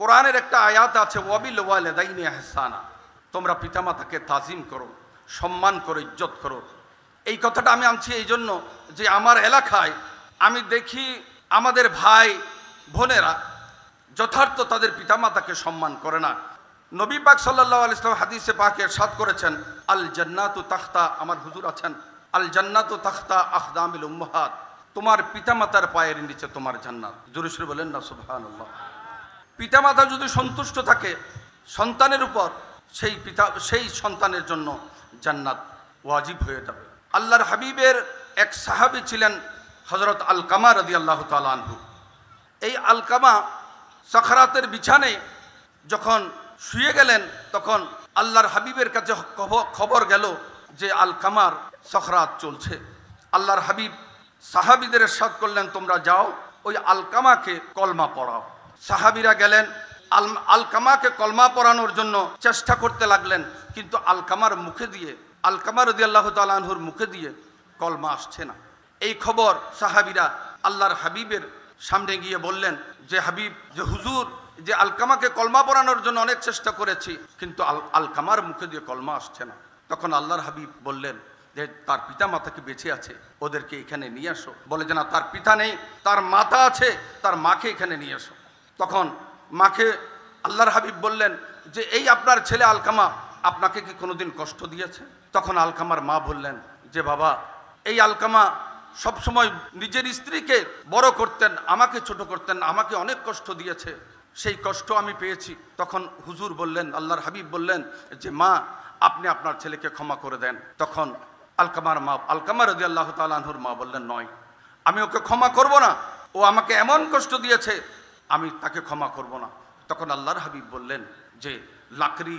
কোরআনের একটা আয়াত আছে, ওয়াবিল ওয়ালিদাইনি ইহসানা, তোমরা পিতামাতাকে তাজিম করো, সম্মান করো, ইজ্জত করো। এই কথাটা আমি আনছি এই জন্য যে আমার এলাকায় আমি দেখি আমাদের ভাই বোনেরা যথার্থ তাদের পিতামাতাকে সম্মান করে না। নবী পাক সাল্লাল্লাহু আলাইহি ওয়াসাল্লাম হাদিসে পাকে ইরশাদ করেছেন, আল জান্নাতু তাখতা, আমার হুজুর আছেন, আল জান্নাতু তাখতা আখদামিল উম্মাহাত, তোমার পিতামাতার পায়ের নিচে তোমার জান্নাত। জোরে সোরে বলেন না সুবহানাল্লাহ। পিতামাতা যদি সন্তুষ্ট থাকে সন্তানের উপর, সেই সন্তানের জন্য জান্নাত ওয়াজিব হয়ে যাবে। আল্লাহর হাবিবের এক সাহাবী ছিলেন হযরত আলকামা রাদিয়াল্লাহু তাআলা আনহু। এই আলকামা সাখরাতের বিছানায় যখন শুয়ে গেলেন তখন আল্লাহর হাবিবের কাছে খবর গেল যে আলকামার সাখরাত চলছে। আল্লাহর হাবিব সাহাবীদের ইরশাদ করলেন, তোমরা যাও ওই আলকামাকে কলমা পড়াও। সাহাবীরা গেলেন, আলকামাকে কলমা পড়ানোর জন্য চেষ্টা করতে লাগলেন, কিন্তু আলকামার মুখে দিয়ে, আলকামা রাদিয়াল্লাহু তাআলা আনহুর মুখে দিয়ে কলমা আসছে না। এই খবর সাহাবীরা আল্লাহর হাবিবের সামনে গিয়ে বললেন যে হাবিব, যে হুজুর, যে আলকামাকে কলমা পড়ানোর জন্য অনেক চেষ্টা করেছি, কিন্তু আলকামার মুখে দিয়ে কলমা আসছে না। তখন আল্লাহর হাবিব বললেন যে তার পিতা মাতা কি বেঁচে আছে, ওদেরকে এখানে নিয়ে আসো। বলে যে না, তার পিতা নেই, তার মাতা আছে, তার মাকে এখানে নিয়ে আসো। তখন মাকে আল্লাহর হাবিব বললেন যে এই আপনার ছেলে আলকামা আপনাকে কি কোনোদিন কষ্ট দিয়েছে? তখন আলকামার মা বললেন যে বাবা, এই আলকামা সবসময় নিজের স্ত্রীকে বড় করতেন, আমাকে ছোট করতেন, আমাকে অনেক কষ্ট দিয়েছে, সেই কষ্ট আমি পেয়েছি। তখন হুজুর বললেন, আল্লাহর হাবিব বললেন যে মা, আপনি আপনার ছেলেকে ক্ষমা করে দেন। তখন আলকামার মা, আলকামা রাদিয়াল্লাহু তাআলা আনহুর মা বললেন, নয়, আমি ওকে ক্ষমা করব না, ও আমাকে এমন কষ্ট দিয়েছে, আমি তাকে ক্ষমা করব না। তখন আল্লাহর হাবিব বললেন যে লাকড়ি,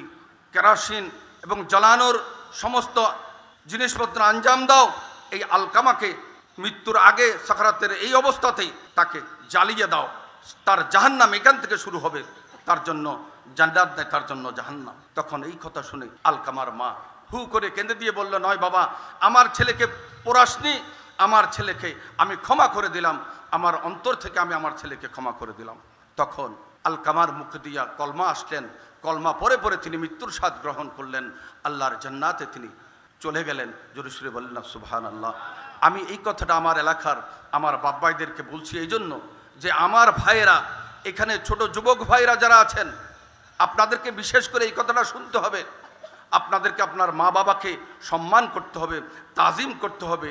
কেরাসিন এবং জ্বালানোর সমস্ত জিনিসপত্র আঞ্জাম দাও, এই আলকামাকে মৃত্যুর আগে সাকরাতের এই অবস্থাতেই তাকে জ্বালিয়ে দাও, তার জাহান্নাম এখান থেকে শুরু হবে, তার জন্য জান্নাত নেই, তার জন্য জাহান্নাম। তখন এই কথা শুনে আলকামার মা হু করে কেঁদে দিয়ে বলল, নয় বাবা, আমার ছেলেকে পোড়াসনি, আমার ছেলেকে আমি ক্ষমা করে দিলাম, আমার অন্তর থেকে আমি আমার ছেলেকে ক্ষমা করে দিলাম। তখন আলকামার মুখ দিয়া কলমা আসলেন, কলমা পরে পরে তিনি মৃত্যুর স্বাদ গ্রহণ করলেন, আল্লাহর জান্নাতে তিনি চলে গেলেন। জোরে সোরে বললেন না সুবহানাল্লাহ। আমি এই কথাটা আমার এলাকার আমার বাব্বাইদেরকে বলছি এই জন্য যে আমার ভাইয়েরা, এখানে ছোট যুবক ভাইরা যারা আছেন, আপনাদেরকে বিশেষ করে এই কথাটা শুনতে হবে। আপনাদেরকে আপনার মা বাবাকে সম্মান করতে হবে, তাজিম করতে হবে,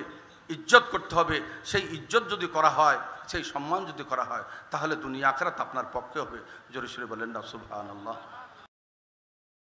ইজ্জত করতে হবে। সেই ইজ্জত যদি করা হয়, সেই সম্মান যদি করা হয়, তাহলে দুনিয়া আখিরাত আপনার পক্ষে হবে। জোরে সোরে বলেন না সুবহানাল্লাহ।